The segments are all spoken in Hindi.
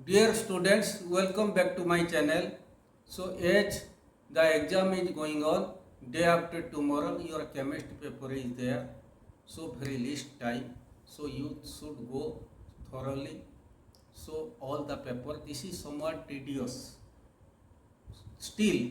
Dear students, welcome back to my channel. So as the exam is going on, day after tomorrow your chemistry paper is there. So very least time. So you should go thoroughly. So all the paper, this is somewhat tedious. Still,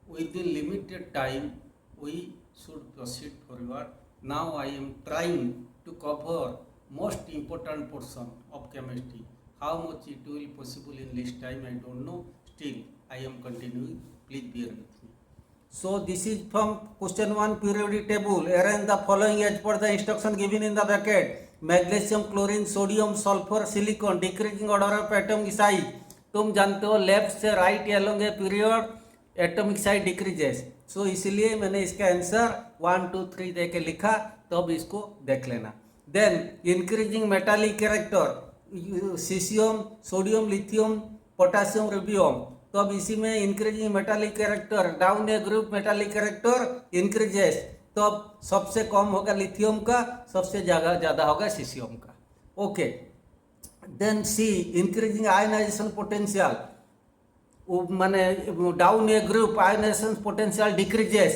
within limited time, we should proceed forward. Now I am trying to cover most important portion of chemistry. How much it will possible in less time, I don't know. Still, I am continuing. Please bear with me. So this is from question 1 periodic table. Arrange the following as per the instruction given in the bracket. Magnesium, chlorine, sodium, sulfur, silicon, decreasing order of atomic size. तुम जानते हो लेफ्ट से right along a period atomic size decreases. So इसलिए मैंने इसका आंसर 1 2 3 दे के लिखा. तो अब इसको देख लेना. Then increasing metallic character caesium, sodium, lithium, potassium, rubidium. तो अब इसी में increasing metallic character down a group metallic character increases. तो अब सबसे कम होगा लिथियम का, सबसे ज़्यादा होगा सीसियम का. ओके. देन सी इंक्रीजिंग आयनाइजेशन पोटेंशियल माने down a group ionization potential decreases.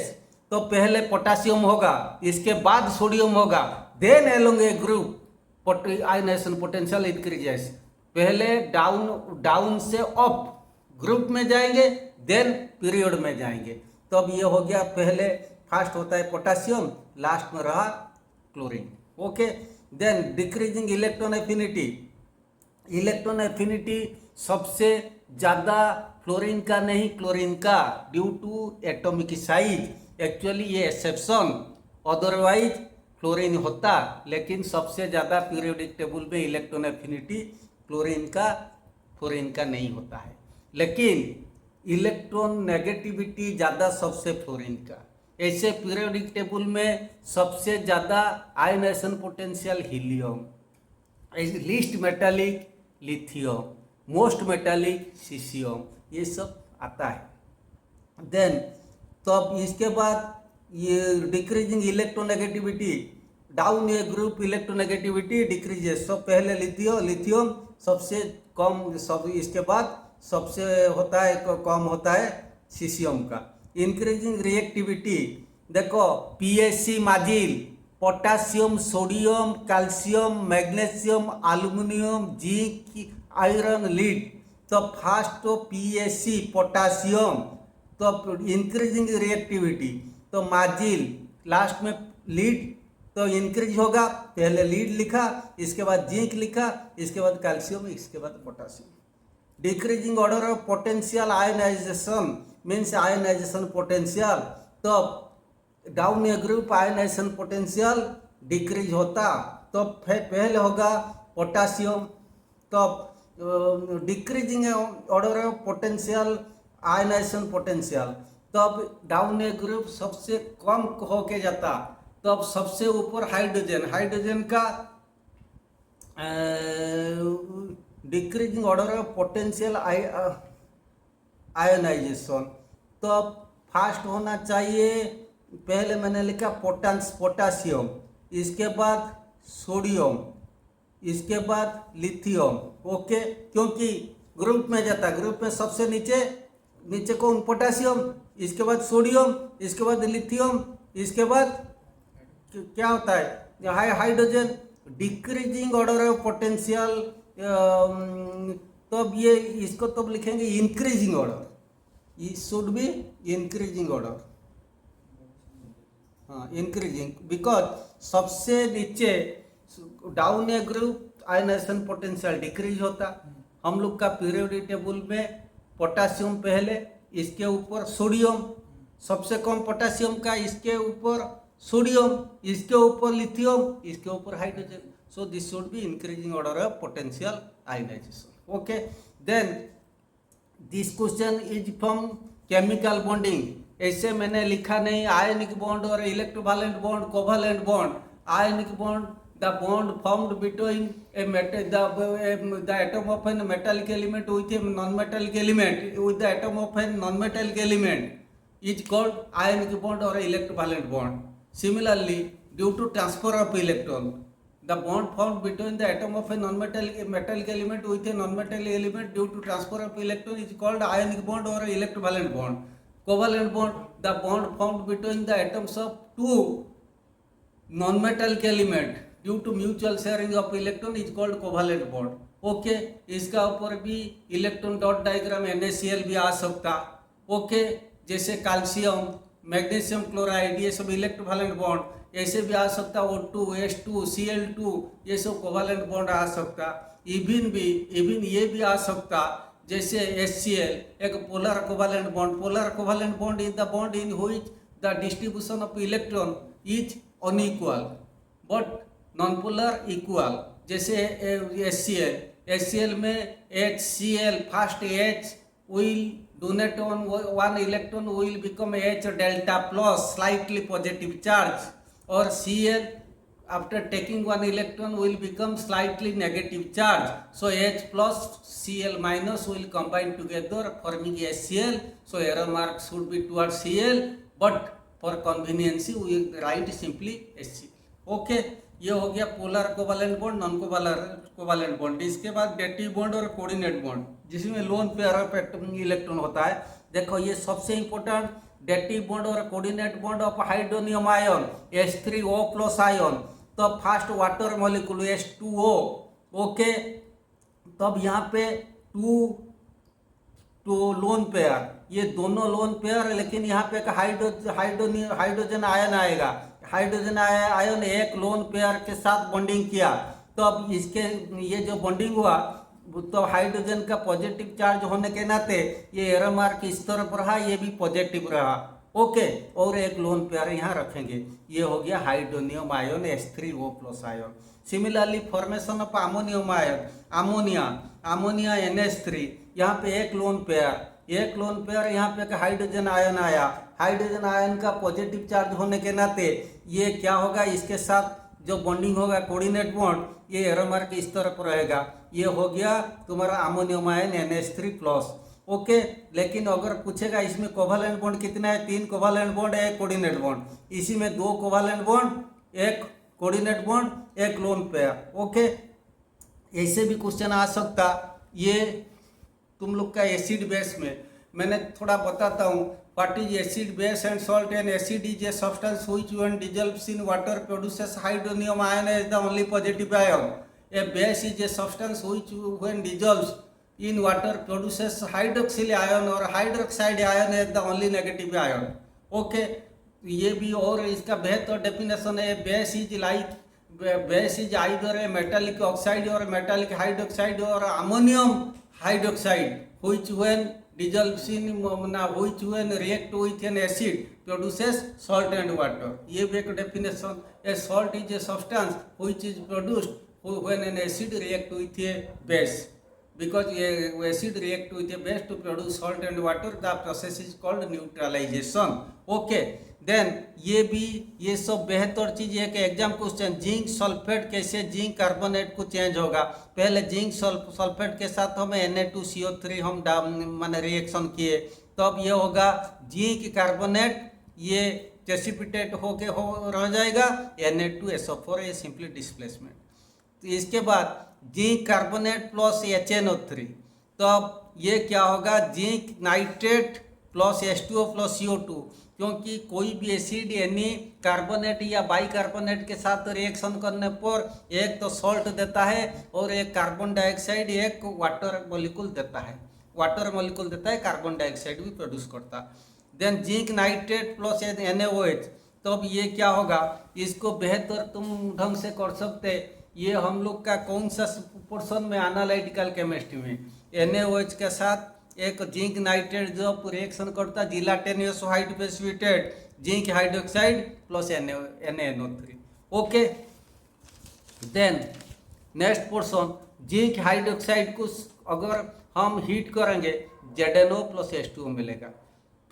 तो पहले पोटासियम होगा, इसके बाद सोडियम होगा, then along A group ionization potential increases. पहले डाउन से अप ग्रुप में जाएंगे, देन पीरियड में जाएंगे. तो अब ये हो गया, पहले फर्स्ट होता है पोटासियम, लास्ट में रहा chlorine. Okay. Then decreasing electron affinity. Electron affinity सबसे ज़्यादा फ्लोरीन का नहीं, क्लोरीन का, due to atomic size. Actually ये एक्सेप्शन, अदरवाइज फ्लोरीन होता, लेकिन सबसे ज़्यादा पीरियोडिक टेबल में इलेक्ट्रॉन एफिनिटी क्लोरीन का, फ्लोरीन का नहीं होता है. लेकिन इलेक्ट्रॉन नेगेटिविटी ज़्यादा सबसे फ्लोरीन का. ऐसे पीरियोडिक टेबल में सबसे ज़्यादा ionization potential helium, least metallic lithium, most metallic caesium, ये सब आता है. देन तो अब इसके बाद ये decreasing electronegativity, down a group electronegativity decreases. तो पहले लिथियम सबसे कम, सब इसके बाद सबसे होता है कम होता है सीसियम का. इंक्रीजिंग रिएक्टिविटी, देखो पीएससी माजिल, potassium, sodium, calcium, magnesium, aluminium, zinc, iron, lead. तो फर्स्ट तो पीएससी पोटासियम, तो इंक्रीजिंग रिएक्टिविटी, तो माजिल, लास्ट में लीड, तो इंक्रीज होगा. पहले लीड लिखा, इसके बाद जिंक लिखा, इसके बाद कैल्शियम, इसके बाद potassium. Decreasing order of potential ionization means ionization potential. तो down a group ionization potential decrease होता. तो पहले होगा पोटासियम. तो decreasing order of potential ionization potential. तो अब डाउन ए ग्रुप सबसे कम होके जाता. तो अब सबसे ऊपर हाइड्रोजन का decreasing order of potential ionization. तो अब फास्ट होना चाहिए. पहले मैंने लिखा पोटासियम, इसके बाद सोडियम, इसके बाद लिथियम. ओके. क्योंकि ग्रुप में जाता, ग्रुप में सबसे नीचे कौन, पोटासियम, इसके बाद सोडियम, इसके बाद लिथियम, इसके बाद क्या होता है hydrogen. Decreasing order of potential. तो अब ये इसको तो लिखेंगे increasing order. It should be increasing order. हाँ, इंक्रीजिंग, बिकॉज सबसे नीचे down a group ionization potential decrease होता. हम लोग का पीरियोडिक टेबल में पोटासियम पहले, इसके ऊपर सोडियम, सबसे कम पोटासियम का, इसके ऊपर सोडियम, इसके ऊपर लिथियम, इसके ऊपर hydrogen. So this should be increasing order of potential ionization. Okay. Then this question is from chemical bonding. ऐसे मैंने लिखा नहीं आयनिक बॉन्ड और electrovalent bond, covalent bond. Ionic bond, the bond formed between the atom of a metallic element with a non-metallic element, with the atom of a non-metallic element is called ionic bond or electrovalent bond. Similarly, due to transfer of electron, the bond formed between the atom of a metallic element with a non-metallic element due to transfer of electron is called ionic bond or electrovalent bond. Covalent bond, the bond formed between the atoms of two non-metallic element due to mutual sharing of electron is called covalent bond. Okay, इसका ऊपर भी इलेक्ट्रॉन डॉट डायग्राम NaCl भी आ सकता. ओके, जैसे कैल्शियम, मैग्नीशियम क्लोराइड, ये सब इलेक्ट्रोवैलेंट बॉन्ड. ऐसे भी आ सकता O2, H2, Cl2, ये सब कोवैलेंट बॉन्ड आ सकता. इवन ये भी आ सकता जैसे HCl, एक polar covalent bond. Polar covalent bond is the bond in which the distribution of electron is unequal but non-polar equal. जैसे HCl में HCl first H will donate on one electron will become H delta plus slightly positive charge, or Cl after taking one electron will become slightly negative charge. So H plus Cl minus will combine together forming HCl. So error mark should be towards Cl, but for convenience we will write simply HCl. Okay, ये हो गया polar covalent bond, non covalent bond. इसके बाद डेटिव बॉन्ड और कोऑर्डिनेट बॉन्ड, जिसमें लोन पेयर ऑफ इलेक्ट्रॉन होता है. देखो ये सबसे इंपॉर्टेंट डेटिव बॉन्ड और coordinate bond of hydronium ion H3O+ ion. तो first water molecule H2O. Okay, तब यहाँ पे टू लोन पेयर, ये दोनों लोन पेयर, लेकिन यहाँ पे हाइड्रोजन आयन आएगा. हाइड्रोजन आयन एक लोन पेयर के साथ बॉन्डिंग किया, तो अब इसके ये जो बॉन्डिंग हुआ तो हाइड्रोजन का पॉजिटिव चार्ज होने के नाते ये एरर मार्क इस तरफ रहा, ये भी पॉजिटिव रहा. ओके, और एक लोन पेयर यहाँ रखेंगे. ये हो गया hydronium ion H3O+ ion. Similarly formation of ammonium ion, ammonia NH3, यहाँ पे एक लोन पेयर, यहाँ पे हाइड्रोजन आयन आया. हाइड्रोजन आयन का पॉजिटिव चार्ज होने के नाते ये क्या होगा, इसके साथ जो बॉन्डिंग होगा कोऑर्डिनेट बॉन्ड, ये एरर मार्क इस तरफ रहेगा. ये हो गया तुम्हारा अमोनियम आयन NH3+. ओके, लेकिन अगर पूछेगा इसमें कोवैलेंट बॉन्ड कितना है, 3 कोवैलेंट बॉन्ड है, एक कोऑर्डिनेट बॉन्ड. इसी में 2 कोवैलेंट बॉन्ड, एक कोऑर्डिनेट बॉन्ड, एक लोन पेयर. ओके, ऐसे भी क्वेश्चन आ सकता. ये तुम लोग का एसिड बेस में मैंने थोड़ा बताता हूँ. What is acid base and salt. And acid is a substance which when dissolves in water produces hydronium ion as the only positive ion. A base is a substance which when dissolves in water produces hydroxyl ion और hydroxide ion as the only negative ion. Okay, ये भी और इसका बेहतर डेफिनेशन है. Base is either a metallic oxide और मेटालिक हाइड्रोक्साइड और ammonium hydroxide which when dissolves in which when react with an acid produces salt and water. ये भी एक definition. A salt is a substance which is produced when an acid react with a base. Because acid react with a base to produce salt and water, the process is called neutralization. Okay, then ये सब बेहतर चीज है कि एग्जाम क्वेश्चन. जिंक सल्फेट कैसे जिंक कार्बोनेट को चेंज होगा. पहले जिंक सल्फेट के साथ हम Na2CO3 हम माने रिएक्शन किए, तब ये होगा जिंक कार्बोनेट, ये प्रेसिपिटेट होके रह जाएगा Na2SO4, ये सिंपली डिस्प्लेसमेंट. तो इसके बाद जिंक कार्बोनेट प्लस HNO3, तब ये क्या होगा, zinc nitrate plus H2O plus CO2. क्योंकि कोई भी एसिड यानी कार्बोनेट या बाइकार्बोनेट के साथ रिएक्शन करने पर एक तो सॉल्ट देता है और एक कार्बन डाइऑक्साइड, एक वाटर मॉलिक्यूल देता है. कार्बन डाइऑक्साइड भी प्रोड्यूस करता. Then zinc nitrate plus NaOH, तो अब ये क्या होगा, इसको बेहतर तुम ढंग से कर सकते. ये हम लोग का कौन सा पोर्शन में, एनालिटिकल केमिस्ट्री में, NaOH के साथ एक जिंक नाइट्रेट जो रिएक्शन करता है gelatinous white precipitate zinc hydroxide plus NaNO3. Okay, then next portion zinc hydroxide को अगर हम हीट करेंगे ZnO प्लस H2O मिलेगा.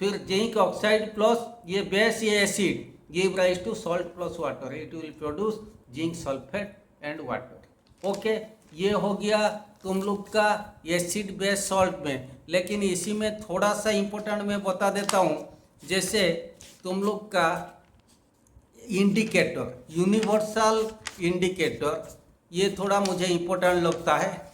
फिर जिंक ऑक्साइड प्लस ये बेस, ये acid give rise to salt plus water. It will produce zinc sulphate and water. Okay, ये हो गया तुम लोग का एसिड बेस सॉल्ट में. लेकिन इसी में थोड़ा सा इम्पोर्टेंट मैं बता देता हूँ. जैसे तुम लोग का इंडिकेटर, यूनिवर्सल इंडिकेटर, ये थोड़ा मुझे इम्पोर्टेंट लगता है।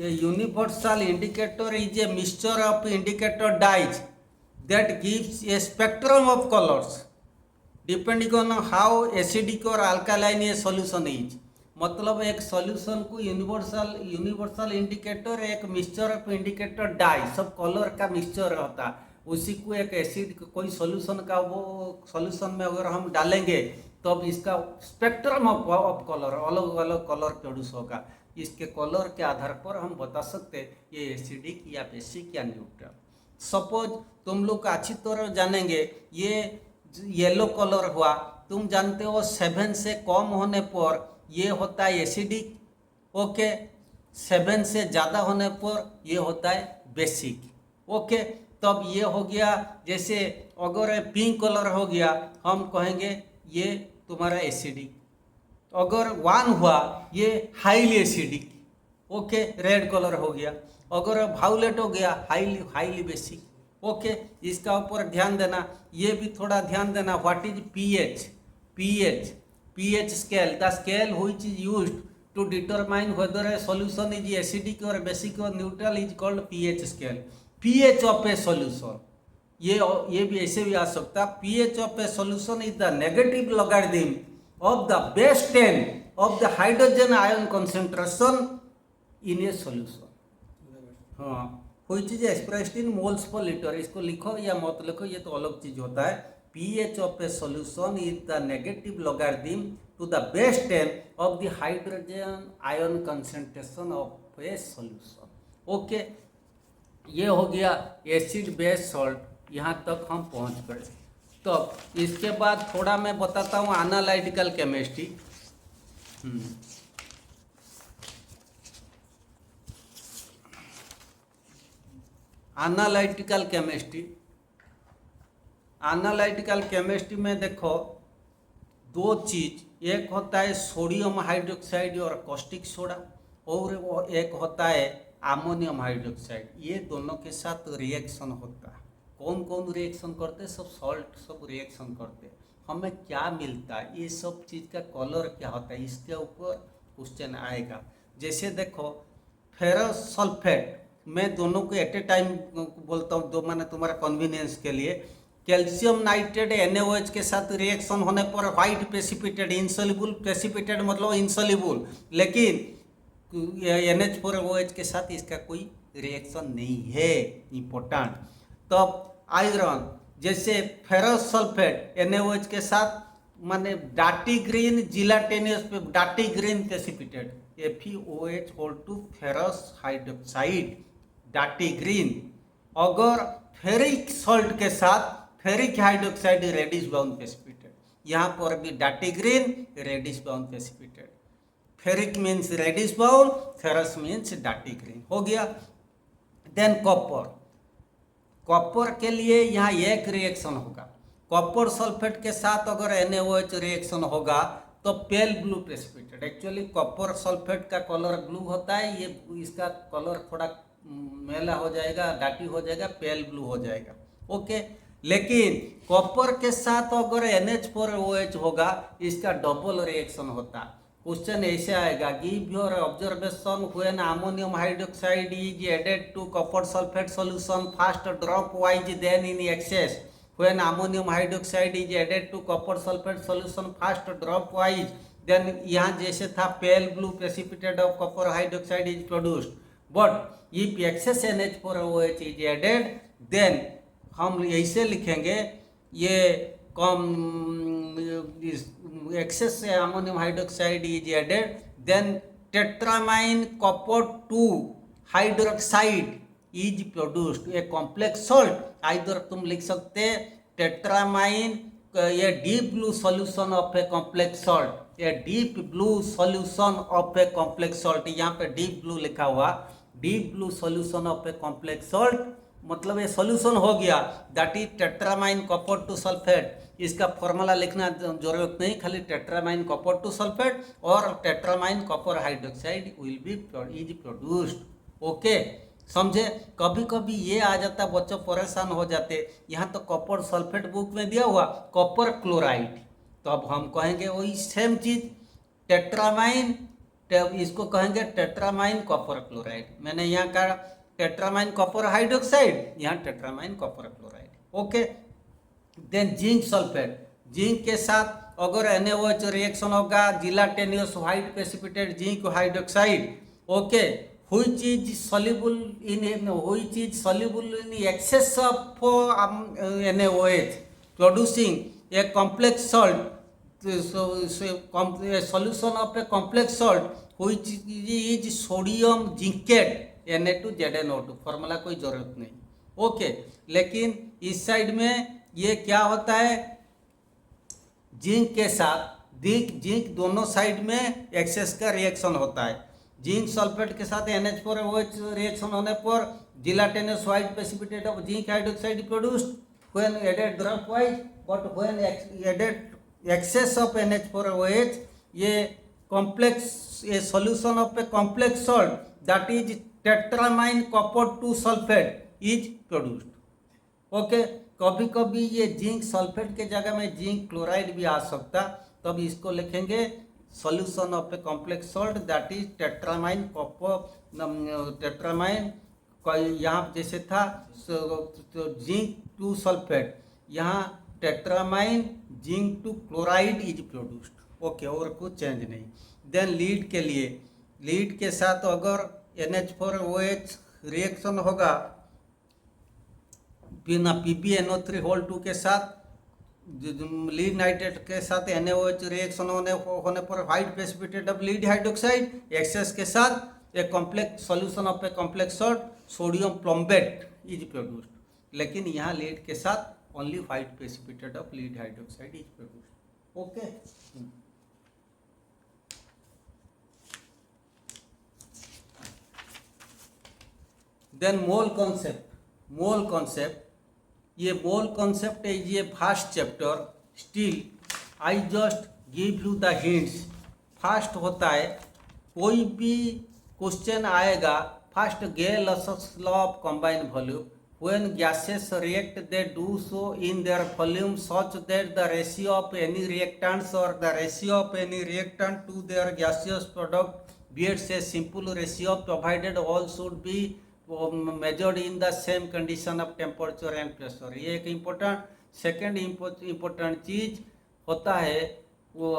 A universal indicator is a mixture of indicator dyes that gives a spectrum of colors depending on how acidic or alkaline a solution is। मतलब एक सॉल्यूशन को यूनिवर्सल इंडिकेटर एक मिक्सचर ऑफ इंडिकेटर डाई, सब कलर का मिक्सचर होता है, उसी को एक एसिड कोई सॉल्यूशन का वो सॉल्यूशन में अगर हम डालेंगे तब तो इसका स्पेक्ट्रम ऑफ कलर अलग अलग कलर प्रोड्यूस होगा। इसके कलर के आधार पर हम बता सकते ये एसिडिक या बेसिक या न्यूट्रल। सपोज तुम लोग अच्छी तरह जानेंगे, ये येलो कलर हुआ, तुम जानते हो 7 से कम होने पर ये होता है एसिडिक, ओके, 7 से ज़्यादा होने पर ये होता है बेसिक, ओके। तब ये हो गया, जैसे अगर पिंक कलर हो गया हम कहेंगे ये तुम्हारा एसिडिक, अगर 1 हुआ ये highly acidic, okay, red colour हो गया, अगर वायलेट हो गया हाईली बेसिक, ओके। इसका ऊपर ध्यान देना, ये भी थोड़ा ध्यान देना। What is pH scale, the scale which is used to determine whether a solution is acidic or basic or neutral is called pH scale। pH of a solution, ये भी ऐसे भी आ सकता, pH of a solution is the negative logarithm of the base 10 of the hydrogen ion concentration in a solution। हाँ, which is expressed in moles per liter। इसको लिखो या मत लिखो, ये तो अलग चीज होता है। pH of a solution is the negative logarithm to the base 10 of the hydrogen ion concentration of a solution, okay. ये हो गया एसिड बेस सॉल्ट, यहाँ तक हम पहुँच गए। तो इसके बाद थोड़ा मैं बताता हूँ एनालिटिकल केमिस्ट्री। एनालिटिकल केमिस्ट्री में देखो 2 चीज, एक होता है सोडियम हाइड्रोक्साइड और कॉस्टिक सोडा, और एक होता है अमोनियम हाइड्रोक्साइड। ये दोनों के साथ रिएक्शन होता है। कौन कौन रिएक्शन करते हैं? सब सॉल्ट सब रिएक्शन करते हैं। हमें क्या मिलता है, ये सब चीज़ का कलर क्या होता है, इसके ऊपर क्वेश्चन आएगा। जैसे देखो फेरस सल्फेट, मैं दोनों को एट ए टाइम बोलता हूँ, दो मैंने तुम्हारा कन्वीनियंस के लिए। कैल्शियम नाइट्रेट NaOH के साथ रिएक्शन होने पर व्हाइट प्रेसिपिटेट, इनसोल्युबल, प्रेसिपिटेट मतलब इनसोल्युबल, लेकिन NH4OH के साथ इसका कोई रिएक्शन नहीं है, इम्पोर्टेंट। तब आयरन, जैसे फेरस सल्फेट NaOH के साथ माने डार्टी ग्रीन जिलाटेनियस पे dirty green precipitate, FeOH whole to ferrous hydroxide, dirty green. अगर फेरिक सॉल्ट के साथ ferric hydroxide reddish brown precipitate, यहाँ पर भी dirty green reddish brown precipitate. Ferric means reddish brown, ferrous means dirty green, हो गया। देन कॉपर के लिए यहाँ एक रिएक्शन होगा, कॉपर सल्फेट के साथ अगर NaOH रिएक्शन होगा तो पेल blue precipitate. Actually copper sulphate का कलर ब्लू होता है, ये इसका कलर थोड़ा मेला हो जाएगा, डार्टी हो जाएगा, पेल ब्लू हो जाएगा, ओके। लेकिन कॉपर के साथ अगर NH4OH होगा, इसका डबल रिएक्शन होता। क्वेश्चन ऐसे आएगा, give your observation when ammonium hydroxide is added to copper sulphate solution, first drop wise then in excess. When ammonium hydroxide is added to copper sulphate solution, first drop wise then, यहाँ जैसे था pale blue precipitate of copper hydroxide is produced, but if excess NH4OH is added then हम ऐसे लिखेंगे, ये कम एक्सेस से ammonium hydroxide is added then tetrammine copper 2 hydroxide is produced, a complex salt. Either तुम लिख सकते टेट्रामाइन, ये deep blue solution of a complex salt, a deep blue solution of a complex salt, यहाँ पे डीप ब्लू लिखा हुआ, deep blue solution of a complex salt, मतलब ये सॉल्यूशन हो गया, that is tetrammine copper 2 sulphate. इसका फॉर्मूला लिखना जरूरत नहीं, खाली टेट्रामाइन कॉपर 2 सल्फेट और tetrammine copper hydroxide will be is produced, okay, समझे। कभी कभी ये आ जाता, बच्चों परेशान हो जाते, यहाँ तो कॉपर सल्फेट बुक में दिया हुआ कॉपर क्लोराइड, तो अब हम कहेंगे वही सेम चीज, टेट्रामाइन, इसको कहेंगे टेट्रामाइन कॉपर क्लोराइड। मैंने यहाँ कहा टेट्रामाइन कॉपर हाइड्रोक्साइड, यहाँ tetrammine copper chloride. Okay, then zinc sulphate, zinc के साथ अगर NaOH रिएक्शन होगा, gelatinous white precipitate zinc hydroxide. Okay, which is soluble in excess of NaOH, producing a complex salt, a solution of a complex salt which is sodium zincate Na2ZnO2, formula कोई जरूरत नहीं। ओके, लेकिन इस साइड में ये क्या होता है, जिंक के साथ जिंक दोनों साइड में एक्सेस का रिएक्शन होता है। जिंक सल्फेट के साथ NH4OH रिएक्शन होने पर gelatinous white precipitate of zinc hydroxide produced when added drop wise, but when added excess of NH4OH, ये complex, a solution of a complex salt that is tetrammine copper 2 sulphate is produced. Okay, कभी कभी ये जिंक सल्फेट के जगह में जिंक क्लोराइड भी आ सकता, तब इसको लिखेंगे solution of a complex salt that is tetrammine copper, tetrammine, यहाँ जैसे था तो जिंक 2 सल्फेट, यहाँ tetrammine zinc 2 chloride is produced. Okay, और कुछ चेंज नहीं। देन लीड के लिए, लीड के साथ अगर NH4OH रिएक्शन होगा बिना PbNO3 के साथ, लीड नाइट्रेट के साथ NaOH रिएक्शन होने पर white precipitate of lead hydroxide excess के साथ a complex solution of a complex salt sodium plumbate is produced, लेकिन यहाँ लीड के साथ only white precipitate of lead hydroxide is produced. Okay, then mole concept, ये मोल कॉन्सेप्ट है, ये first chapter, still I just give you the hints. First होता है, कोई भी क्वेश्चन आएगा, first Gay Lussac's law of combined volume, when gases react they do so in their volume such that the ratio of any reactants or the ratio of any reactant to their gaseous product bears a simple ratio provided all should be measured in the same condition of temperature and pressure। ये एक इम्पोर्टेंट, सेकेंड इम्पोर्टेंट चीज होता है वो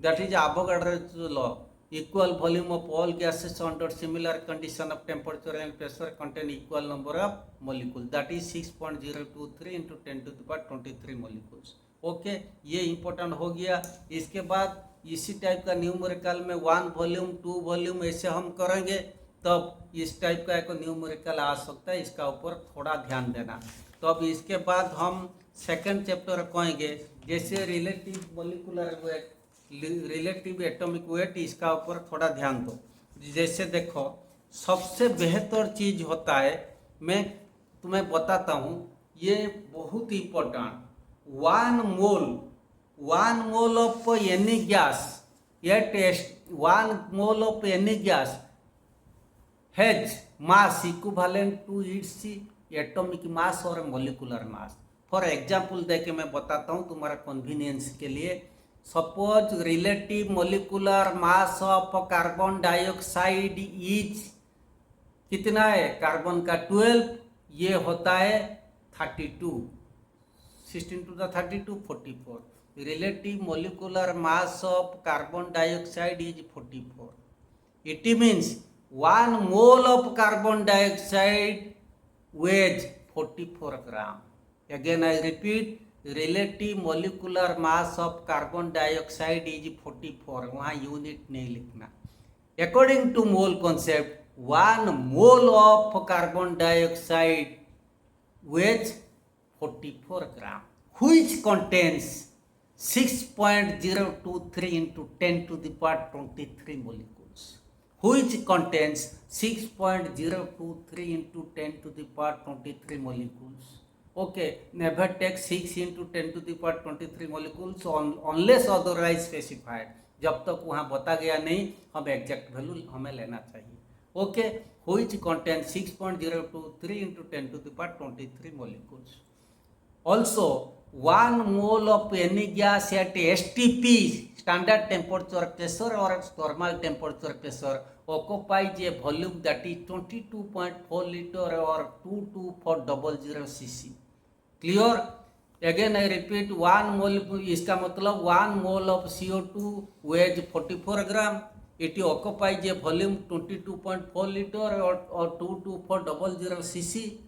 that is Avogadro's law, equal volume of all gases under similar condition of temperature and pressure contain equal number of molecules, that is 6.023 into 10 to the power 23 molecules। Okay, ये इम्पोर्टेंट हो गया। इसके बाद इसी टाइप का न्यूमेरिकल में 1 वॉल्यूम 2 वॉल्यूम ऐसे हम करेंगे, तब इस टाइप का एक न्यूमेरिकल आ सकता है, इसका ऊपर थोड़ा ध्यान देना। तो अब इसके बाद हम सेकेंड चैप्टर कहेंगे, जैसे relative molecular weight, relative atomic weight, इसका ऊपर थोड़ा ध्यान दो। जैसे देखो, सबसे बेहतर चीज होता है, मैं तुम्हें बताता हूँ, ये बहुत important, 1 mole of any gas, at 1 mole of any gas has mass equivalent to its atomic mass और मोलिकुलर मास। फॉर एग्जाम्पल देके मैं बताता हूँ तुम्हारा कन्वीनियंस के लिए। Suppose relative molecular mass of carbon dioxide is कितना है, कार्बन का 12, ये होता है 32, 16 to the 32 44। Relative molecular mass of carbon dioxide is 44। It means 1 mole of carbon dioxide weighs 44 gram. Again I repeat, relative molecular mass of carbon dioxide is 44, वहाँ यूनिट नहीं लिखना। According to mole concept, 1 mole of carbon dioxide weighs 44 gram, which contains 6.023 into 10 to the power 23 molecules, which contains 6.023 into 10 to the power 23 molecules। Okay, never take 6 into 10 to the power 23 molecules unless otherwise specified। जब तक वहाँ बता गया नहीं, हम एग्जैक्ट वैल्यू हमें लेना चाहिए। Okay, which contains 6.023 into 10 to the power 23 molecules. Also, 1 mole of any gas at STP, standard temperature pressure or thermal temperature pressure, occupies a volume that is 22.4 liter or 22400 cc. Clear? Again I repeat, 1 mole, इसका मतलब 1 mole of CO2 weighs 44 gram. It occupies a volume 22.4 liter or 22400 cc,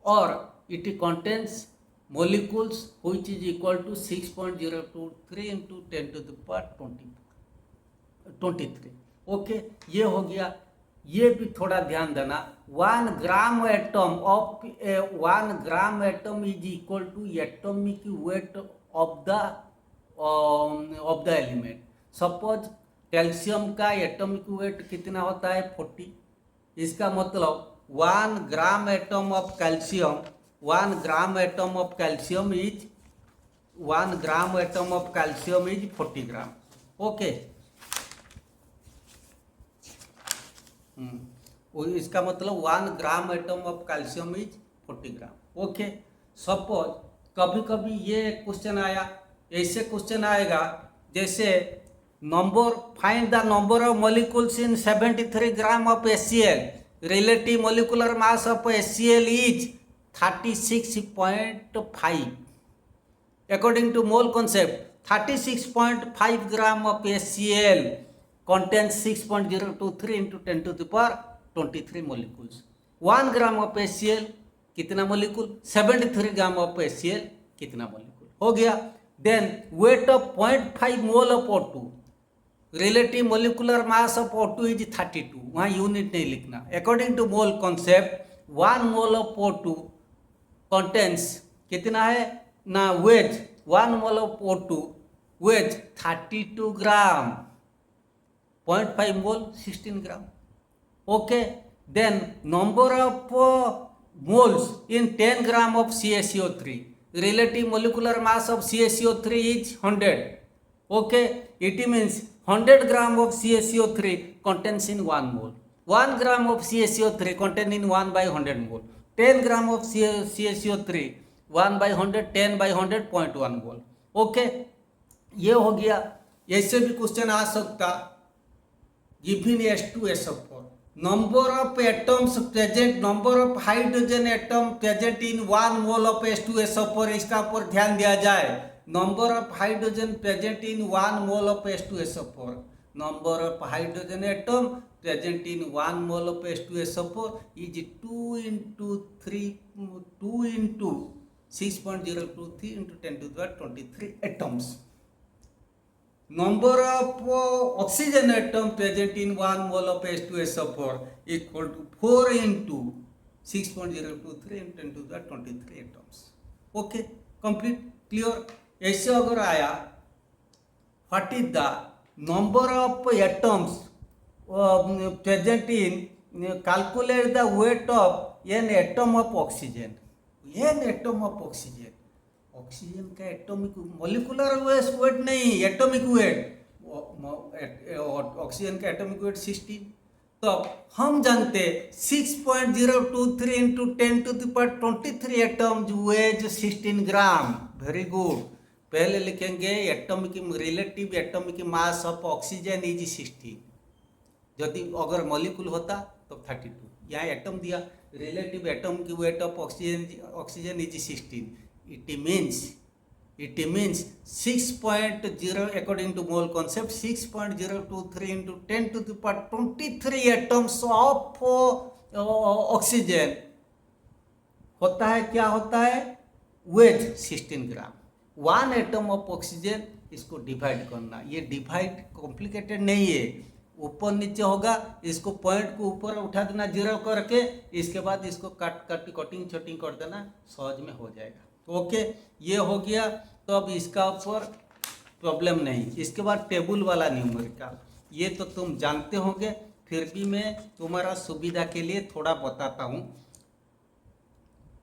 or it contains molecules which is equal to 6.023 into 10 to the power 23. Okay, ये हो गया. ये भी थोड़ा ध्यान देना. 1 gram atom of 1 gram atom is equal to atomic weight of the element. Suppose calcium का एटॉमिक वेट कितना होता है 40. इसका मतलब 1 gram atom of calcium, 1 gram atom of calcium is 1 gram atom of calcium is 40 gram. Okay, इसका मतलब 1 gram atom of calcium is 40 gram. Okay, suppose कभी कभी ये क्वेश्चन आया, ऐसे क्वेश्चन आएगा जैसे find the number of molecules in 73 gram of HCl. Relative molecular mass of HCl is 36.5. According to mole concept, 36.5 gram of HCl contains 6.023 into 10 to the power 23 molecules. 1 gram of HCl कितना molecule? 73 gram of HCl कितना molecule? हो गया. Then weight of 0.5 mole of O2. Relative molecular mass of O2 is 32. वहाँ यूनिट नहीं लिखना. According to mole concept, 1 mole of O2 contains कितना है ना weight, 1 mole of O2 weighs 32 gram. 0.5 mole 16 gram. Okay, then number of moles in 10 gram of CaCO3. Relative molecular mass of CaCO3 is 100. Okay, it means 100 gram of CaCO3 contains in 1 mole. 1 gram of CaCO3 contains in 1 by 100 mole. 10 gram of CaCO3 1 by 100, 10 by 100, 0.1 mole. Okay, ये हो गया. ऐसे भी क्वेश्चन आ सकता. Given H2SO4, number of atoms present, number of hydrogen atom present in 1 mole of H2SO4, इसका ऊपर ध्यान दिया जाए. Number of hydrogen present in 1 mole of H2SO4, number of hydrogen atom present in 1 mole of H2SO4 is 2 into 6.023 into 10 to the power 23 atoms. Number of oxygen atom present in 1 mole of H2SO4 equal to 4 into 6.023 into 10 to the 23 atoms. Okay, complete, clear. ऐसे अगर आया, what is the number of atoms present in, calculate the weight of an atom of oxygen. An atom of oxygen, oxygen का एटॉमिक मोलिकुलर वेट नहीं, एटॉमिक वेट. ऑक्सीजन का एटॉमिक वेट 16. तो हम जानते 6.023 into 10 to the power 23 atoms weighs 16 gram. Very good. पहले लिखेंगे atomic relative atomic mass of oxygen is 16. यदि अगर मॉलिक्यूल होता तो 32. यहाँ एटम दिया, relative atomic weight of oxygen is 16. It means 6.0 according to mole concept, 6.023 into 10 to the power 23 atoms of oxygen होता है. क्या होता है? Weight 16 gram. 1 atom of oxygen, इसको डिवाइड करना. ये डिवाइड कॉम्प्लिकेटेड नहीं है, ऊपर नीचे होगा. इसको पॉइंट को ऊपर उठा देना 0 करके, इसके बाद इसको कटिंग छोटिंग कर देना, सहज में हो जाएगा. ओके, ये हो गया. तो अब इसका ऊपर प्रॉब्लम नहीं. इसके बाद टेबल वाला न्यूमेरिकल, ये तो तुम जानते होंगे, फिर भी मैं तुम्हारा सुविधा के लिए थोड़ा बताता हूँ.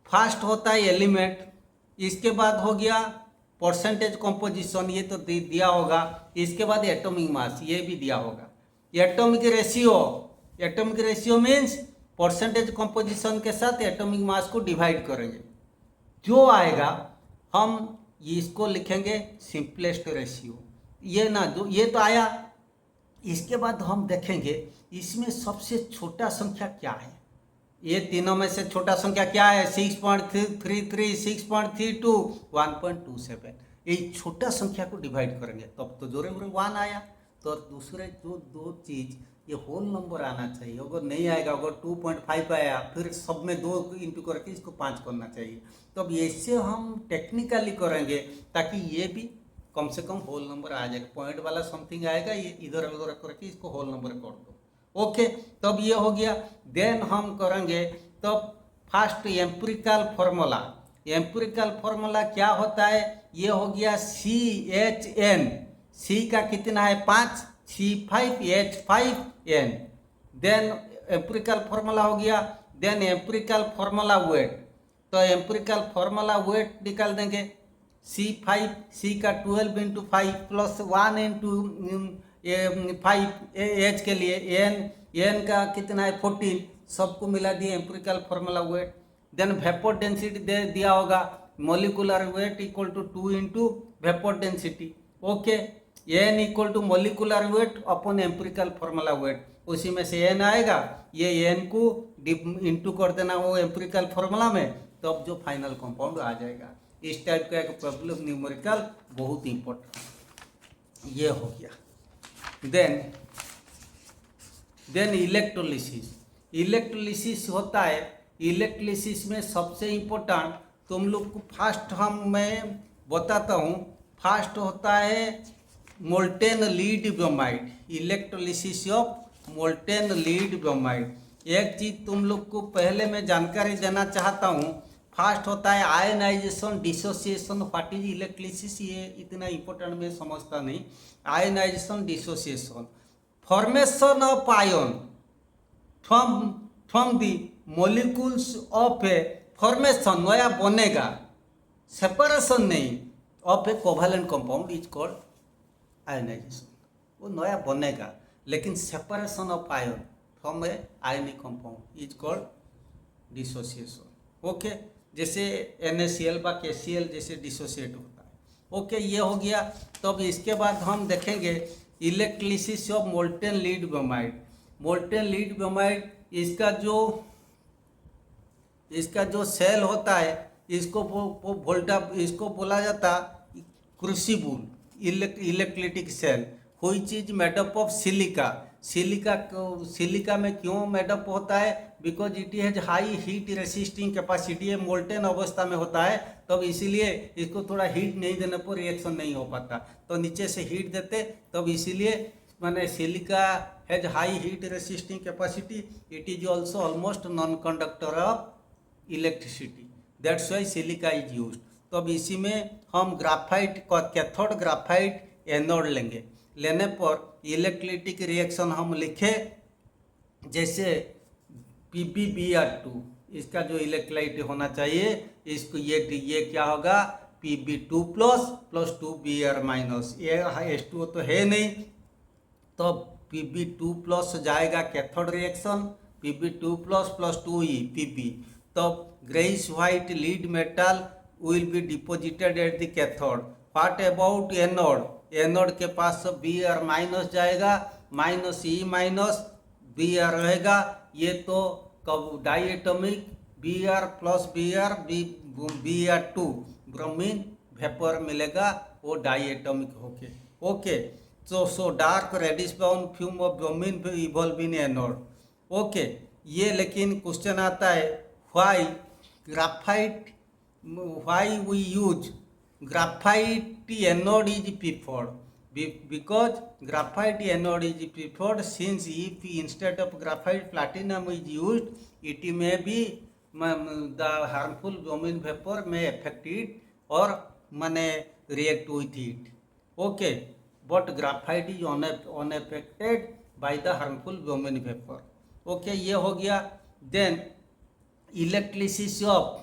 फर्स्ट होता है एलिमेंट, इसके बाद हो गया परसेंटेज कंपोजिशन, ये तो दिया होगा. इसके बाद एटॉमिक मास, ये भी दिया होगा. Atomic ratio means percentage composition के साथ एटॉमिक मास को डिवाइड करेंगे, जो आएगा हम इसको लिखेंगे सिंपलेस्ट रेशियो। ये ना जो ये तो आया, इसके बाद हम देखेंगे इसमें सबसे छोटा संख्या क्या है। ये तीनों में से छोटा संख्या क्या है? 6.33, 6.32, 1.27। ये छोटा संख्या को डिवाइड करेंगे तब तो जोरे जोरे 1 आया। तो दूसरे जो दो चीज ये होल नंबर आना चाहिए। अगर नहीं आएगा, अगर 2.5 आया, फिर सब में 2 इंटू करके इसको 5 करना चाहिए। तो अब ऐसे हम टेक्निकली करेंगे ताकि ये भी कम से कम होल नंबर आ जाएगा। पॉइंट वाला समथिंग आएगा, ये इधर उधर करके इसको होल नंबर कर दो। ओके, तब ये हो गया। देन हम करेंगे तब first empirical formula. Empirical formula क्या होता है? ये हो गया CHN। C का कितना है? 5, C5H5N। देन एम्पिरिकल फार्मूला हो गया। Then empirical formula weight. तो एम्पिरिकल फार्मूला वेट निकाल देंगे। C5, C का 12 इंटू 5 प्लस 1 इंटू 5 H के लिए N का कितना है? 14। सबको मिला दिए empirical formula weight. Then vapour density दे दिया होगा, molecular weight equal to 2 into vapour density. Okay, N equal to molecular weight upon empirical formula weight. उसी में से N आएगा, ये N को इंटू कर देना वो एम्पिरिकल फार्मूला में, तब तो जो फाइनल कंपाउंड आ जाएगा। इस टाइप का एक प्रॉब्लम न्यूमेरिकल बहुत इंपॉर्टेंट ये हो गया। देन इलेक्ट्रोलिसिस होता है। इलेक्ट्रोलिसिस में सबसे इम्पोर्टेंट तुम लोग को फर्स्ट मैं बताता हूँ। फर्स्ट होता है molten lead bromide. Electrolysis of molten lead bromide. एक चीज तुम लोग को पहले मैं जानकारी देना चाहता हूँ। फर्स्ट होता है ionization dissociation. What is electrolysis, ये इतना इंपॉर्टेंट मैं समझता नहीं। Ionization dissociation, formation of ion from the molecules of a formation, नया बनेगा, सेपरेशन नहीं, of a covalent compound is called ionization. वो नया बनेगा लेकिन separation of ion from a ionic compound is called dissociation. Okay, जैसे NaCl व KCl जैसे डिसोसिएट होता है। ओके, ये हो गया। तब इसके बाद हम देखेंगे electrolysis of molten lead bromide. Molten lead bromide इसका जो सेल होता है इसको बोला जाता क्रूसिबल इलेक्ट्रोलिटिक सेल। कोई चीज मेडअप ऑफ सिलिका। सिलिका में क्यों मेडअप होता है? Because it has high heat resisting capacity. है मोल्टेन अवस्था में होता है, तब इसीलिए इसको थोड़ा हीट नहीं देने पर रिएक्शन नहीं हो पाता। तो नीचे से हीट देते, तब इसीलिए मैंने silica has high heat resisting capacity. It is also almost non conductor of electricity, that's why silica is use. तो अब इसी में हम ग्राफाइट कैथोड, ग्राफाइट एनोड लेंगे। लेने पर इलेक्ट्रोलिटिक रिएक्शन हम लिखे जैसे PbBr2। इसका जो इलेक्ट्रोलाइट होना चाहिए इसको ये क्या होगा? Pb2 plus 2Br minus. ये H2O तो है नहीं, तो Pb2 प्लस जाएगा cathode reaction, Pb2 plus 2E Pb। तो greyish white lead metal will be deposited at the cathode. What about anode? Anode के पास Br माइनस जाएगा, माइनस E माइनस Br रहेगा। ये तो कब diatomic Br plus Br2 bromine vapour मिलेगा, वो डाइएटॉमिक होके। Okay, so dark reddish brown fume of bromine evolve in anode. Okay, ये लेकिन क्वेश्चन आता है why we use graphite anode is preferred? Because graphite anode is preferred since if instead of graphite platinum is used, it may be the harmful bromine vapor may affect it or may react with it. Okay, but graphite is unaffected by the harmful bromine vapor. Okay, ये हो गया। Then electrolysis of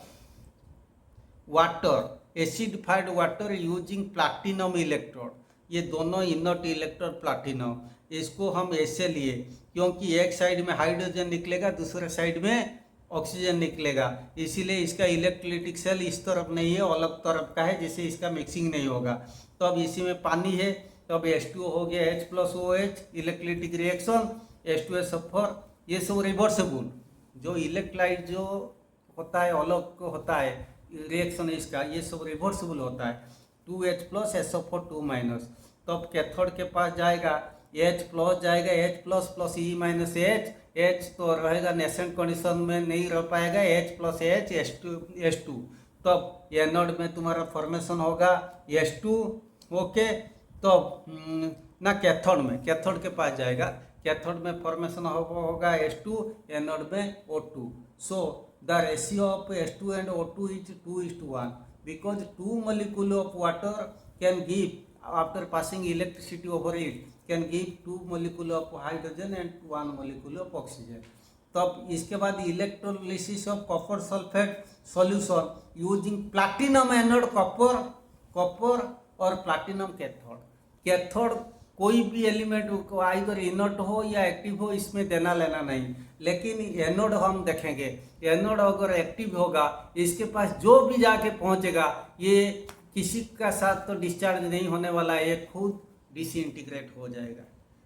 water, acidified water using platinum electrode. ये दोनों इनर्ट इलेक्ट्रोड प्लैटिनम, इसको हम ऐसे लिए क्योंकि एक साइड में हाइड्रोजन निकलेगा, दूसरे साइड में ऑक्सीजन निकलेगा, इसीलिए इसका इलेक्ट्रोलिटिक सेल इस तरफ नहीं है, अलग तरफ का है, जिससे इसका मिक्सिंग नहीं होगा। तो अब इसी में पानी है, तो अब H2O हो गया H + OH, electrolytic reaction H2SO4, ये सब रिवर्सिबल। जो इलेक्ट्रोलाइट जो होता है अलग होता है रिएक्शन इसका, ये सब रिवर्सिबल होता है। 2H+ SO4 2-। तो अब कैथोड के पास जाएगा, H+ जाएगा, H+ + E- H तो रहेगा नेसेंट कंडीशन में नहीं रह पाएगा, H + H H2। तब एनोड में तुम्हारा फॉर्मेशन होगा H2। ओके, तो ना कैथोड के पास जाएगा, कैथोड में फॉर्मेशन होगा H2, एनोड में O2। So the ratio of H2 and O2 is 2:1 because 2 molecule of water can give, after passing electricity over it, can give 2 molecule of hydrogen and 1 molecule of oxygen। तब इसके बाद electrolysis of copper sulphate solution using platinum anode, copper और प्लैटिनम कैथोड कोई भी एलिमेंट आइदर इनर्ट हो या एक्टिव हो, इसमें देना लेना नहीं। लेकिन एनोड हम देखेंगे, एनोड अगर एक्टिव होगा, इसके पास जो भी जाके पहुंचेगा, ये किसी का साथ तो डिस्चार्ज नहीं होने वाला है, ये खुद डिसइंटीग्रेट हो जाएगा।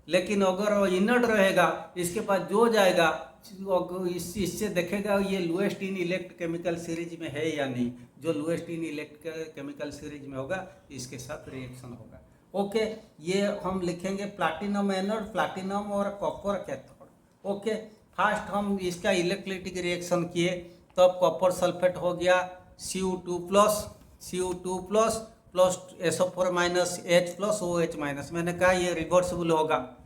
लेकिन अगर वो इनर्ट रहेगा, इसके पास जो जाएगा इससे देखेगा ये lowest in elect chemical series में है या नहीं। जो lowest in elect chemical series में होगा, इसके साथ रिएक्शन होगा। ओके, ये हम लिखेंगे प्लैटिनम एनोड, प्लैटिनम और कॉपर कैथोड। ओके, फर्स्ट हम इसका इलेक्ट्रोलिटिक रिएक्शन किए, तब तो कॉपर सल्फेट हो गया Cu2 plus SO4- H + OH-। मैंने कहा ये रिवर्सिबल होगा।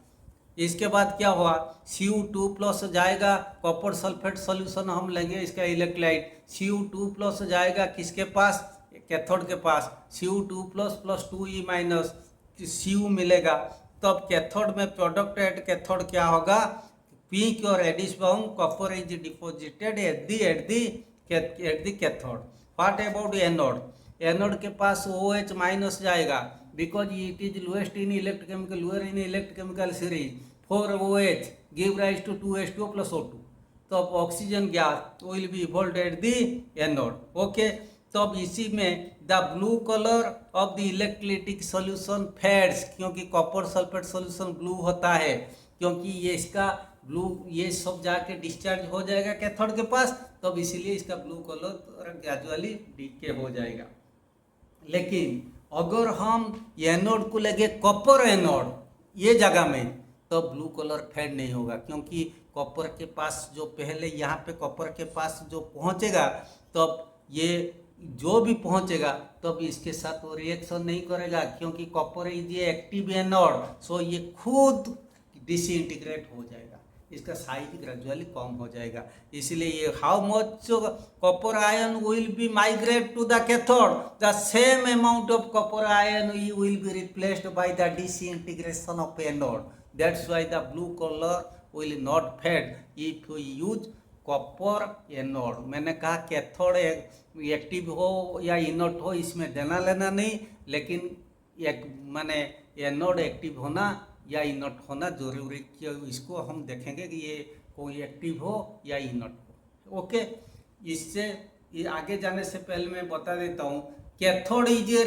इसके बाद क्या हुआ, Cu2+ जाएगा, कॉपर सल्फेट सॉल्यूशन हम लेंगे इसका इलेक्ट्रोलाइट, Cu2+ जाएगा किसके पास, कैथोड के पास, Cu2+ + 2E- Cu मिलेगा। तब कैथोड में प्रोडक्ट एट कैथोड क्या होगा, पीक और एडिश बाउंड copper is deposited at the cathode. What about anode, anode के पास OH- जाएगा, because it is lowest in electrochemical series. 4OH give rise to 2H2O + O2। तो अब oxygen gas will be evolved at the anode. Okay, तो अब इसी में the blue colour of the electrolytic solution fades, क्योंकि कॉपर सल्फेट सॉल्यूशन ब्लू होता है, क्योंकि ये इसका ब्लू ये सब जाके डिस्चार्ज हो जाएगा कैथोड के पास, तब तो इसीलिए इसका ब्लू कलर ग्रेजुअली डीके हो जाएगा। लेकिन अगर हम एनोड को लेंगे कॉपर एनोड ये जगह में, तो ब्लू कलर फेड नहीं होगा, क्योंकि कॉपर के पास जो पहले यहाँ पे कॉपर के पास जो पहुँचेगा, तब ये जो भी पहुँचेगा तब इसके साथ वो रिएक्शन नहीं करेगा, क्योंकि कॉपर इज ये एक्टिव एनोड, सो ये खुद डिसइंटीग्रेट हो जाएगा, इसका साइज ग्रेजुअली कम हो जाएगा। इसलिए ये how much copper ion will be migrate to the cathode, the same amount of copper ion will be replaced by the disintegration of anode. That's why the blue colour will not fade if you use copper anode. मैंने कहा कैथोड एक्टिव हो या इनर्ट हो, इसमें देना लेना नहीं, लेकिन एक माने एनोड एक्टिव होना या इनर्ट होना जरूरी, कि इसको हम देखेंगे कि ये कोई एक्टिव हो या इनर्ट हो। ओके, इससे ये आगे जाने से पहले मैं बता देता हूँ, cathode is a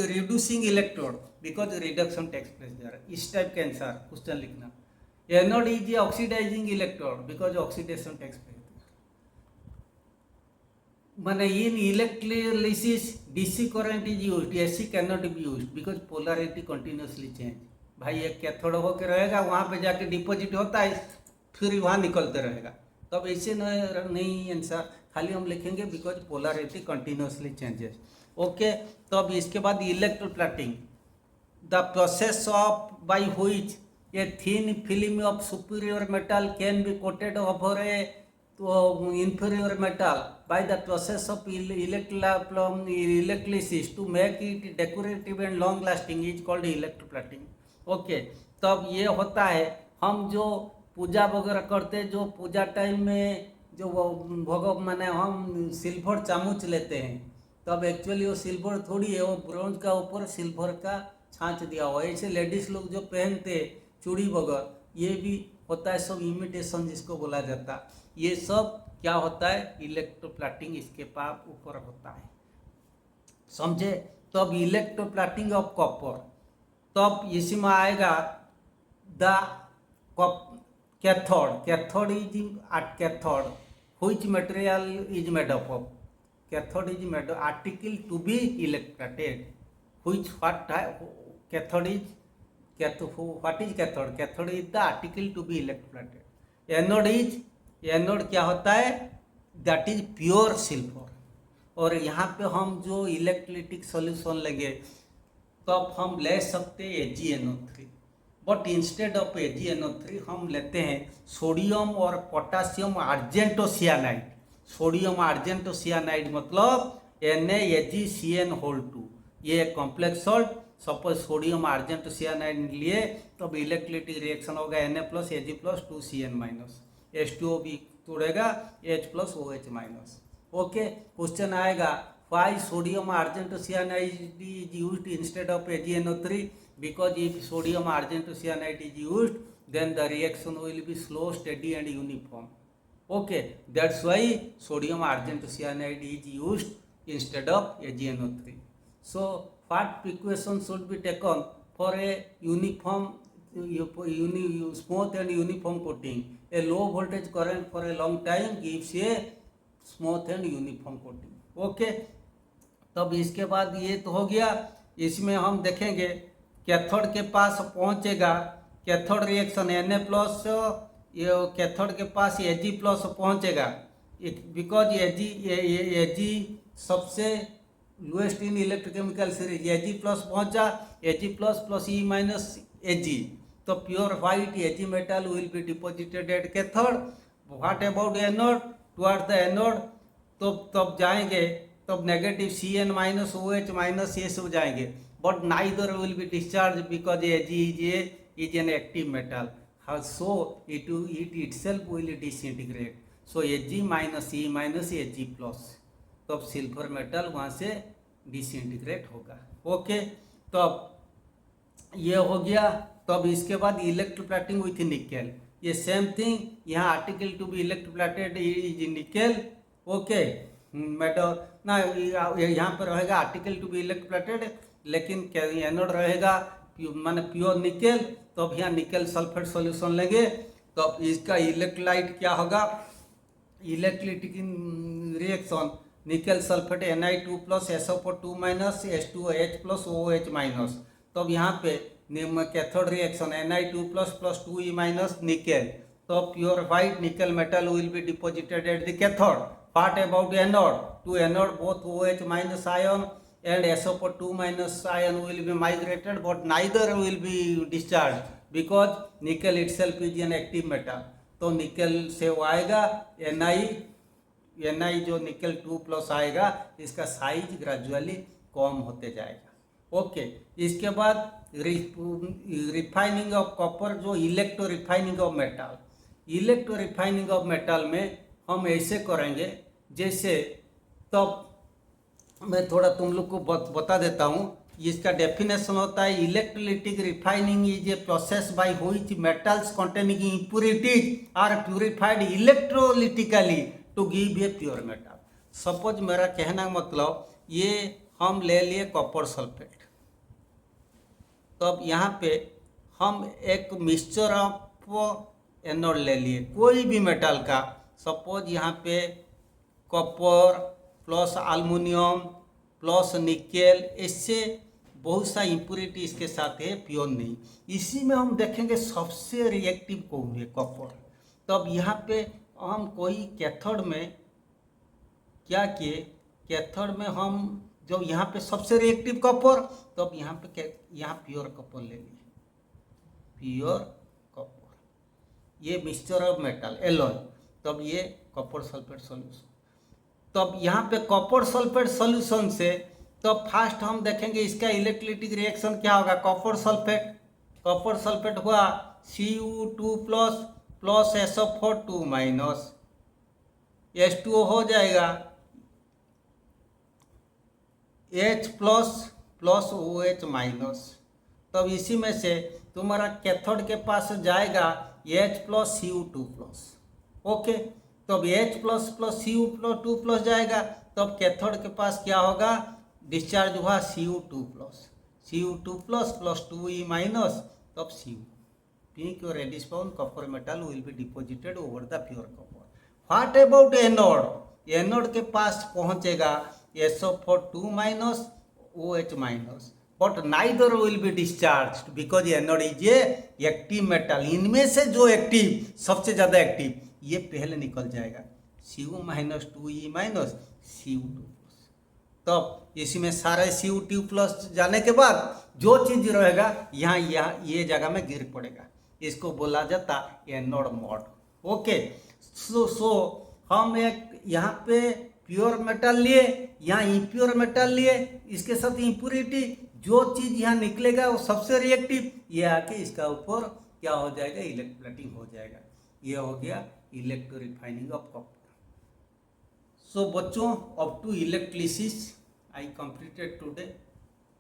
reducing electrode because reduction takes place there. इस टाइप के आंसर क्वेश्चन लिखना। Anode is a oxidising electrode because oxidation takes place. माने in electrolysis DC current is used, AC can not be used because polarity continuously change. भाई एक कैथोड होकर रहेगा, वहाँ पे जाके डिपॉजिट होता है, फिर वहाँ निकलते रहेगा, तब ऐसे नहीं आंसर, खाली हम लिखेंगे because polarity continuously changes. Okay, तो अब इसके बाद electroplating, the process of by which a thin film of superior metal can be coated over A inferior metal by the process of electrolysis to make it decorative and long lasting is called electroplating। Okay, तब ये होता है, हम जो पूजा वगैरह करते, जो पूजा टाइम में जो भोग माने हम सिल्वर चामच लेते हैं, तब एक्चुअली वो सिल्वर थोड़ी है, वो ब्रॉन्ज का ऊपर सिल्वर का छाँच दिया हुआ है। ऐसे लेडीज लोग जो पहनते चूड़ी बगैर, ये भी होता है सब इमिटेशन जिसको बोला जाता है। ये सब क्या होता है, इलेक्ट्रोप्लाटिंग इसके पास ऊपर होता है, समझे। तब इलेक्ट्रोप्लाटिंग ऑफ कॉपर, तब इसी में आएगा the cathode is at cathode which material is made up of, cathode is made of article to be electroplated which what cathode is what is cathode is the article to be electroplated। Anode क्या होता है, दैट इज प्योर सिल्वर। और यहाँ पे हम जो इलेक्ट्रोलाइटिक सॉल्यूशन लेंगे तब हम ले सकते हैं AgNO3, but instead of AgNO3 हम लेते हैं सोडियम और पोटासियम आर्जेंटोसियानाइड। सोडियम आर्जेंटोसियानाइड मतलब NaAgCN2, ये complex salt. Suppose sodium argentocyanide लिए तब इलेक्ट्रोलाइटिक रिएक्शन होगा Na+Ag+2Cn-, H2O भी तोड़ेगा H+OH-। ओके, क्वेश्चन आएगा why sodium argentocyanide is used instead of AgNO3, because if sodium argentocyanide is used then the reaction will be slow, steady and uniform. Okay, that's why sodium argentocyanide is used instead of AgNO3. So what precautions should be taken for a uniform smooth and uniform coating? A low voltage current for a long time gives a smooth and uniform coating. Okay, तब इसके बाद ये तो हो गया। इसमें हम देखेंगे कैथोड के पास पहुंचेगा, कैथोड रिएक्शन Na+, ये कैथोड के पास Ag+ पहुंचेगा, बिकॉज Ag सबसे lowest in electrochemical series. Ag+ पहुंचा, Ag+ + E- Ag, तो pure white Ag metal will be deposited at cathode. What about anode, towards the anode तब जाएंगे, तब नेगेटिव Cn-OH- ये सब जाएंगे, but neither will be discharge because Ag is an active metal, so it itself will disintegrate, so Ag - E - Ag+, तब सिल्वर मेटल वहाँ से डिसइंटीग्रेट होगा। ओके, तब ये हो गया। तब इसके बाद इलेक्ट्रोप्लेटिंग विथ निकेल, ये सेम थिंग, यहाँ article to be electroplated is nickel. Okay, metal ना यहाँ पर रहेगा आर्टिकल टू बी इलेक्ट्रोप्लेटेड, लेकिन एनोड रहेगा माने प्योर निकेल। तो अब यहाँ निकेल सल्फेट सॉल्यूशन लेंगे, तो अब इसका इलेक्ट्रोलाइट क्या होगा, electrolytic reaction nickel sulphate Na2+ SO4 2- H2OH+ OH-। तो अब यहाँ पे cathode reaction Na2+ + 2E- nickel, तो pure white nickel metal will be deposited at the cathode. What about anode, to anode both OH- ion and SO4 2- ion will be migrated, but neither will be discharged because nickel itself is an active metal। तो निकेल से वो आएगा Na जो निकेल 2+ आएगा, इसका साइज ग्रेजुअली कम होते जाएगा। ओके, इसके बाद रिफाइनिंग ऑफ कॉपर, जो electro refining of metal. Electro refining of metal में हम ऐसे करेंगे जैसे, तब मैं थोड़ा तुम लोग को बता देता हूँ। इसका डेफिनेशन होता है electrolytic refining is a process by which metals containing impurities are purified electrolytically to give a pure metal. Suppose मेरा कहना मतलब ये हम ले लिए कॉपर सल्फेट, तब यहाँ पे हम एक मिक्सचर ऑफ एनोड ले लिए कोई भी मेटल का। सपोज यहाँ पे copper plus aluminium plus nickel, इससे बहुत सा इम्प्यूरिटी इसके साथ है, प्योर नहीं। इसी में हम देखेंगे सबसे रिएक्टिव कौन है, कॉपर। तब यहाँ पे हम कोई कैथोड में क्या किए, कैथोड में हम जब यहाँ पे सबसे रिएक्टिव कॉपर, तब यहाँ पे यहाँ प्योर कॉपर ले लिए, प्योर कॉपर, ये मिक्सचर ऑफ मेटल एलॉय, तब ये कॉपर सल्फेट सॉल्यूशन। तब यहाँ पे कॉपर सल्फेट सॉल्यूशन से तब फास्ट हम देखेंगे इसका इलेक्ट्रोलाइटिक रिएक्शन क्या होगा। कॉपर सल्फेट हुआ Cu2+ + SO4 2- H2O हो जाएगा H+ + OH-। तब इसी में से तुम्हारा कैथोड के पास जाएगा H+Cu2+। ओके, तब H++Cu2+ जाएगा, तब कैथोड के पास क्या होगा, डिस्चार्ज हुआ Cu2+, Cu2+ + 2E-, तब Cu, pink or reddish brown copper metal will be deposited over the pure copper. What about anode? Anode के पास पहुंचेगा SO4 2-, OH-, but neither will be discharged because anode is A active metal. इनमें से जो एक्टिव, सबसे ज्यादा एक्टिव, ये पहले निकल जाएगा, Cu- 2E-, Cu2+। तब इसी में सारे Cu2+ जाने के बाद जो चीज रहेगा यहाँ ये जगह में गिर पड़ेगा, इसको बोला जाता एनोड मोड। ओके, सो हम एक यहाँ पे प्योर मेटल लिए, यहाँ इम्प्योर मेटल लिए, इसके साथ इम्प्योरिटी, जो चीज यहाँ निकलेगा वो सबसे रिएक्टिव, ये आके इसका ऊपर क्या हो जाएगा, इलेक्ट्रोप्लेटिंग हो जाएगा। ये हो गया electro refining of copper. So बच्चों, up to electrolysis I completed today.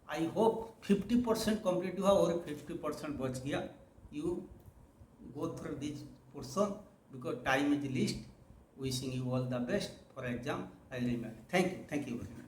I hope 50% complete हुआ और 50% बच गया। You go through this portion because time is least. Wishing you all the best for exam. I remain. Thank you very much.